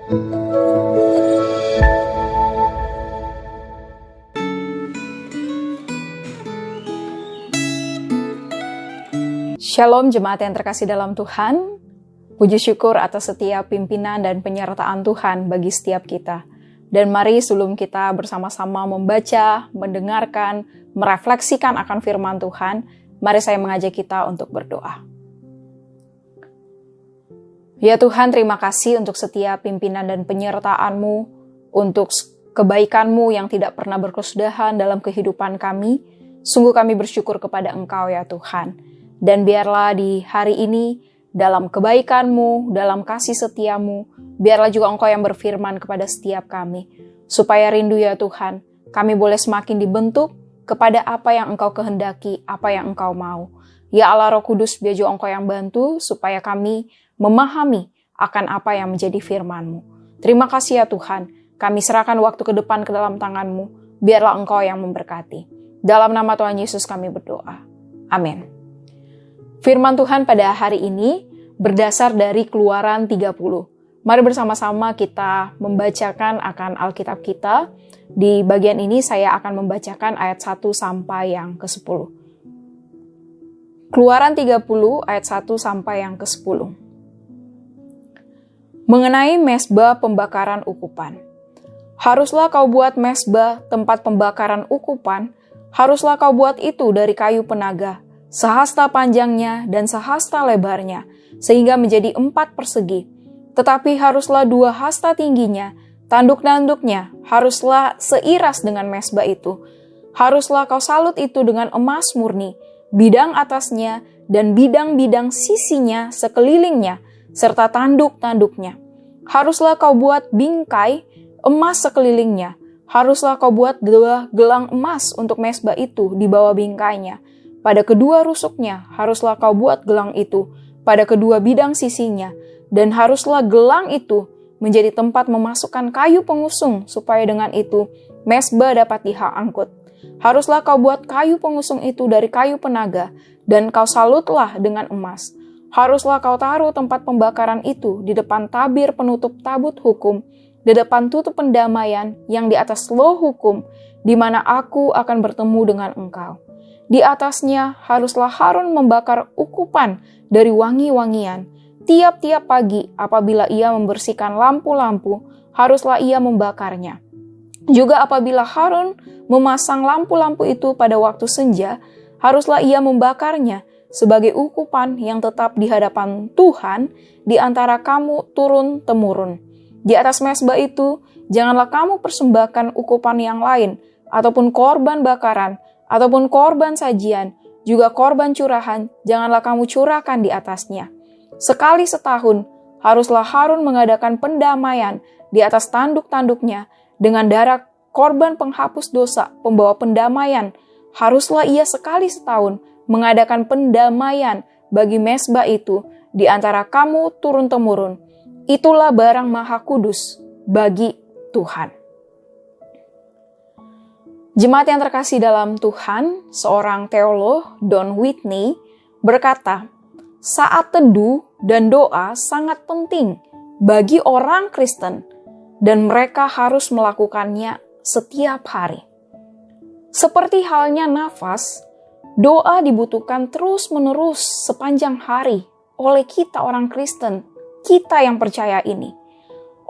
Shalom jemaat yang terkasih dalam Tuhan. Puji syukur atas setiap pimpinan dan penyertaan Tuhan bagi setiap kita. Dan mari sebelum kita bersama-sama membaca, mendengarkan, merefleksikan akan firman Tuhan, mari saya mengajak kita untuk berdoa. Ya Tuhan, terima kasih untuk setiap pimpinan dan penyertaan-Mu, untuk kebaikan-Mu yang tidak pernah berkesudahan dalam kehidupan kami. Sungguh kami bersyukur kepada Engkau ya Tuhan. Dan biarlah di hari ini, dalam kebaikan-Mu, dalam kasih setia-Mu, biarlah juga Engkau yang berfirman kepada setiap kami. Supaya rindu ya Tuhan, kami boleh semakin dibentuk kepada apa yang Engkau kehendaki, apa yang Engkau mau. Ya Allah Roh Kudus, biar juga Engkau yang bantu, supaya kami memahami akan apa yang menjadi firman-Mu. Terima kasih ya Tuhan, kami serahkan waktu ke depan ke dalam tangan-Mu, biarlah Engkau yang memberkati. Dalam nama Tuhan Yesus kami berdoa. Amin. Firman Tuhan pada hari ini berdasar dari Keluaran 30. Mari bersama-sama kita membacakan akan Alkitab kita. Di bagian ini saya akan membacakan ayat 1 sampai yang ke-10. Keluaran 30 ayat 1 sampai yang ke-10. Mengenai mezbah pembakaran ukupan. Haruslah kau buat mezbah tempat pembakaran ukupan, haruslah kau buat itu dari kayu penaga, sehasta panjangnya dan sehasta lebarnya, sehingga menjadi 4 persegi. Tetapi haruslah 2 hasta tingginya, tanduk-tanduknya haruslah seiras dengan mezbah itu. Haruslah kau salut itu dengan emas murni, bidang atasnya dan bidang-bidang sisinya sekelilingnya, serta tanduk-tanduknya. Haruslah kau buat bingkai emas sekelilingnya. Haruslah kau buat 2 gelang emas untuk mezbah itu di bawah bingkainya. Pada kedua rusuknya haruslah kau buat gelang itu, pada kedua bidang sisinya, dan haruslah gelang itu menjadi tempat memasukkan kayu pengusung, supaya dengan itu mezbah dapat diangkut. Haruslah kau buat kayu pengusung itu dari kayu penaga, dan kau salutlah dengan emas. Haruslah kau taruh tempat pembakaran itu di depan tabir penutup tabut hukum, di depan tutup pendamaian yang di atas loh hukum, di mana aku akan bertemu dengan engkau. Di atasnya haruslah Harun membakar ukupan dari wangi-wangian. Tiap-tiap pagi apabila ia membersihkan lampu-lampu, haruslah ia membakarnya. Juga apabila Harun memasang lampu-lampu itu pada waktu senja, haruslah ia membakarnya sebagai ukupan yang tetap di hadapan Tuhan di antara kamu turun-temurun. Di atas mezbah itu, janganlah kamu persembahkan ukupan yang lain, ataupun korban bakaran, ataupun korban sajian, juga korban curahan, janganlah kamu curahkan di atasnya. Sekali setahun, haruslah Harun mengadakan pendamaian di atas tanduk-tanduknya dengan darah korban penghapus dosa, pembawa pendamaian. Haruslah ia sekali setahun mengadakan pendamaian bagi mezbah itu di antara kamu turun-temurun. Itulah barang maha kudus bagi Tuhan. Jemaat yang terkasih dalam Tuhan, seorang teolog, Don Whitney, berkata, saat teduh dan doa sangat penting bagi orang Kristen dan mereka harus melakukannya setiap hari. Seperti halnya nafas, doa dibutuhkan terus-menerus sepanjang hari oleh kita orang Kristen, kita yang percaya ini.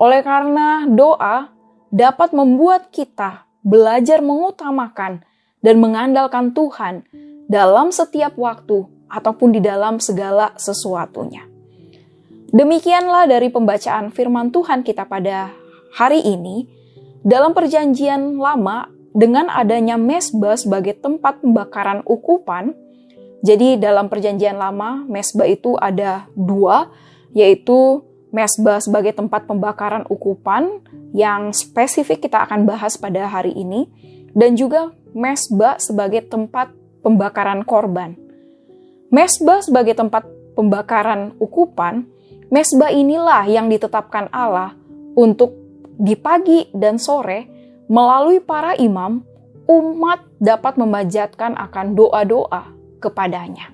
Oleh karena doa dapat membuat kita belajar mengutamakan dan mengandalkan Tuhan dalam setiap waktu ataupun di dalam segala sesuatunya. Demikianlah dari pembacaan firman Tuhan kita pada hari ini. Dalam perjanjian lama, dengan adanya mezbah sebagai tempat pembakaran ukupan, jadi dalam perjanjian lama, mezbah itu ada 2, yaitu mezbah sebagai tempat pembakaran ukupan yang spesifik kita akan bahas pada hari ini, dan juga mezbah sebagai tempat pembakaran korban. Mezbah sebagai tempat pembakaran ukupan, mezbah inilah yang ditetapkan Allah untuk di pagi dan sore melalui para imam, umat dapat memanjatkan akan doa-doa kepadanya.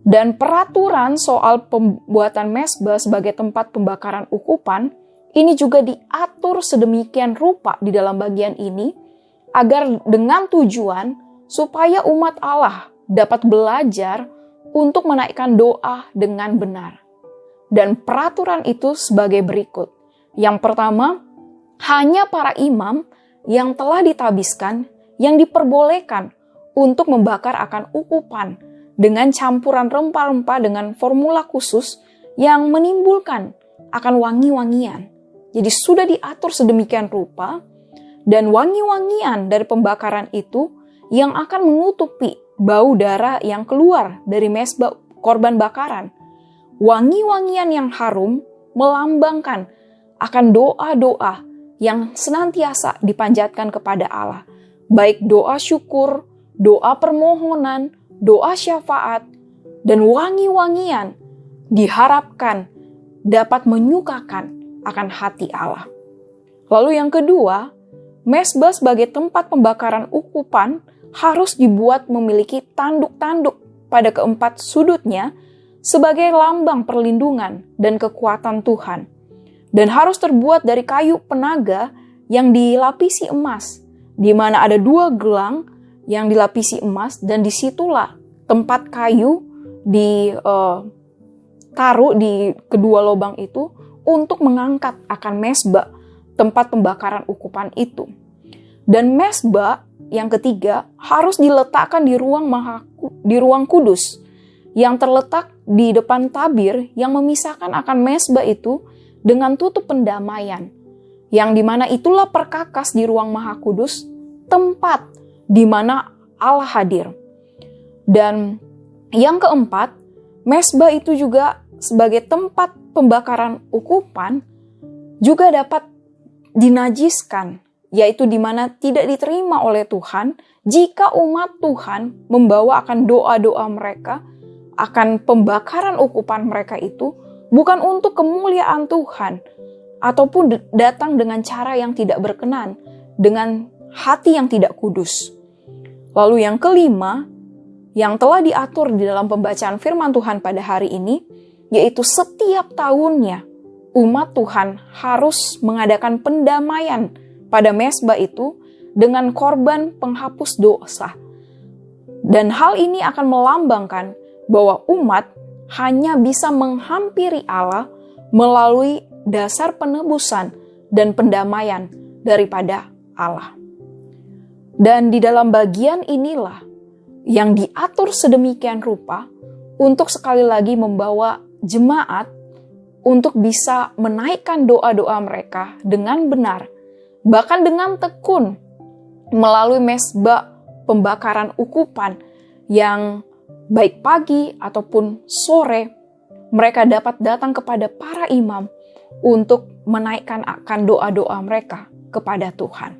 Dan peraturan soal pembuatan mezbah sebagai tempat pembakaran ukupan ini juga diatur sedemikian rupa di dalam bagian ini, agar dengan tujuan supaya umat Allah dapat belajar untuk menaikkan doa dengan benar. Dan peraturan itu sebagai berikut. Yang pertama, hanya para imam yang telah ditabiskan yang diperbolehkan untuk membakar akan ukupan dengan campuran rempah-rempah dengan formula khusus yang menimbulkan akan wangi-wangian. Jadi sudah diatur sedemikian rupa, dan wangi-wangian dari pembakaran itu yang akan menutupi bau darah yang keluar dari mezbah korban bakaran. Wangi-wangian yang harum melambangkan akan doa-doa yang senantiasa dipanjatkan kepada Allah. Baik doa syukur, doa permohonan, doa syafaat, dan wangi-wangian diharapkan dapat menyukakan akan hati Allah. Lalu yang kedua, mezbah sebagai tempat pembakaran ukupan harus dibuat memiliki tanduk-tanduk pada keempat sudutnya sebagai lambang perlindungan dan kekuatan Tuhan. Dan harus terbuat dari kayu penaga yang dilapisi emas, di mana ada 2 gelang yang dilapisi emas, dan disitulah tempat kayu ditaruh di kedua lubang itu untuk mengangkat akan mezbah tempat pembakaran ukupan itu. Dan mezbah yang ketiga harus diletakkan di ruang kudus yang terletak di depan tabir yang memisahkan akan mezbah itu dengan tutup pendamaian, yang dimana itulah perkakas di ruang maha kudus, tempat di mana Allah hadir. Dan yang keempat, mezbah itu juga sebagai tempat pembakaran ukupan juga dapat dinajiskan, yaitu di mana tidak diterima oleh Tuhan jika umat Tuhan membawa akan doa-doa mereka, akan pembakaran ukupan mereka itu bukan untuk kemuliaan Tuhan, ataupun datang dengan cara yang tidak berkenan, dengan hati yang tidak kudus. Lalu yang kelima, yang telah diatur di dalam pembacaan firman Tuhan pada hari ini, yaitu setiap tahunnya umat Tuhan harus mengadakan pendamaian pada mezbah itu dengan korban penghapus dosa. Dan hal ini akan melambangkan bahwa umat hanya bisa menghampiri Allah melalui dasar penebusan dan pendamaian daripada Allah. Dan di dalam bagian inilah yang diatur sedemikian rupa untuk sekali lagi membawa jemaat untuk bisa menaikkan doa-doa mereka dengan benar, bahkan dengan tekun, melalui mezbah pembakaran ukupan yang baik pagi ataupun sore, mereka dapat datang kepada para imam untuk menaikkan akan doa-doa mereka kepada Tuhan.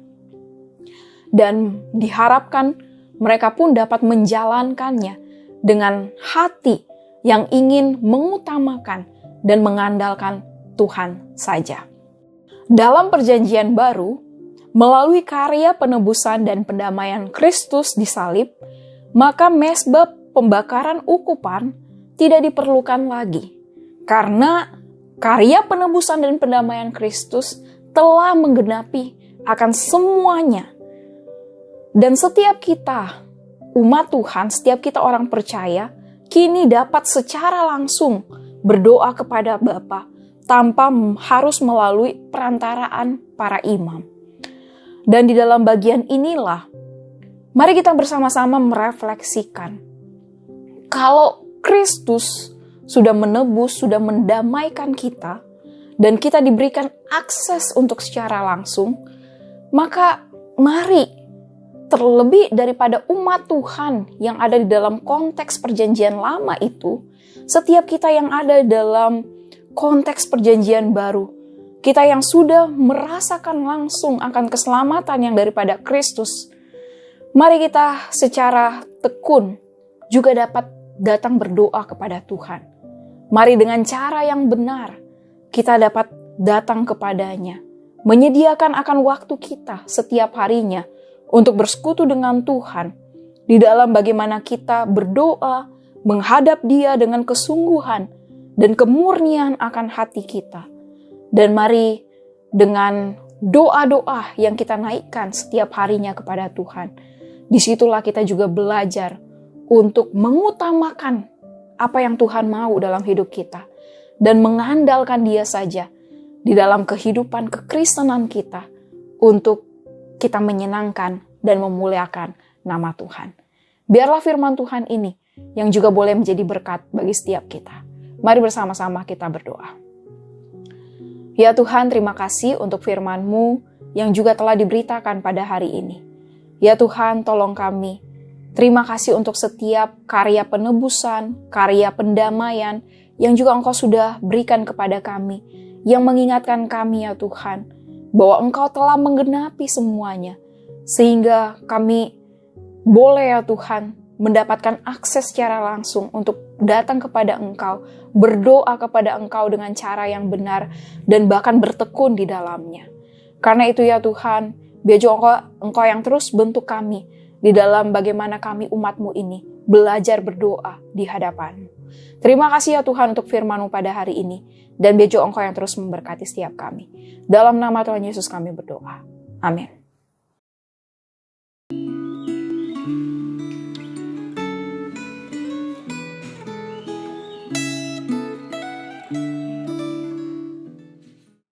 Dan diharapkan mereka pun dapat menjalankannya dengan hati yang ingin mengutamakan dan mengandalkan Tuhan saja. Dalam perjanjian baru, melalui karya penebusan dan pendamaian Kristus di salib, maka mezbah pembakaran ukupan tidak diperlukan lagi, karena karya penebusan dan pendamaian Kristus telah menggenapi akan semuanya. Dan setiap kita, umat Tuhan, setiap kita orang percaya, kini dapat secara langsung berdoa kepada Bapa tanpa harus melalui perantaraan para imam. Dan di dalam bagian inilah, mari kita bersama-sama merefleksikan. Kalau Kristus sudah menebus, sudah mendamaikan kita, dan kita diberikan akses untuk secara langsung, maka mari terlebih daripada umat Tuhan yang ada di dalam konteks perjanjian lama itu, setiap kita yang ada dalam konteks perjanjian baru, kita yang sudah merasakan langsung akan keselamatan yang daripada Kristus, mari kita secara tekun juga dapat datang berdoa kepada Tuhan. Mari dengan cara yang benar kita dapat datang kepadanya, menyediakan akan waktu kita setiap harinya untuk bersekutu dengan Tuhan di dalam bagaimana kita berdoa, menghadap Dia dengan kesungguhan dan kemurnian akan hati kita. Dan mari dengan doa-doa yang kita naikkan setiap harinya kepada Tuhan. Disitulah kita juga belajar untuk mengutamakan apa yang Tuhan mau dalam hidup kita dan mengandalkan Dia saja di dalam kehidupan kekristenan kita untuk kita menyenangkan dan memuliakan nama Tuhan. Biarlah firman Tuhan ini yang juga boleh menjadi berkat bagi setiap kita. Mari bersama-sama kita berdoa. Ya Tuhan, terima kasih untuk firman-Mu yang juga telah diberitakan pada hari ini. Ya Tuhan, tolong kami. Terima kasih untuk setiap karya penebusan, karya pendamaian yang juga Engkau sudah berikan kepada kami, yang mengingatkan kami ya Tuhan, bahwa Engkau telah menggenapi semuanya, sehingga kami boleh ya Tuhan mendapatkan akses secara langsung untuk datang kepada Engkau, berdoa kepada Engkau dengan cara yang benar, dan bahkan bertekun di dalamnya. Karena itu ya Tuhan, biar juga Engkau yang terus bentuk kami di dalam bagaimana kami umat-Mu ini belajar berdoa di hadapan-Mu. Terima kasih ya Tuhan untuk firman-Mu pada hari ini, dan biar juga Engkau yang terus memberkati setiap kami. Dalam nama Tuhan Yesus kami berdoa. Amin.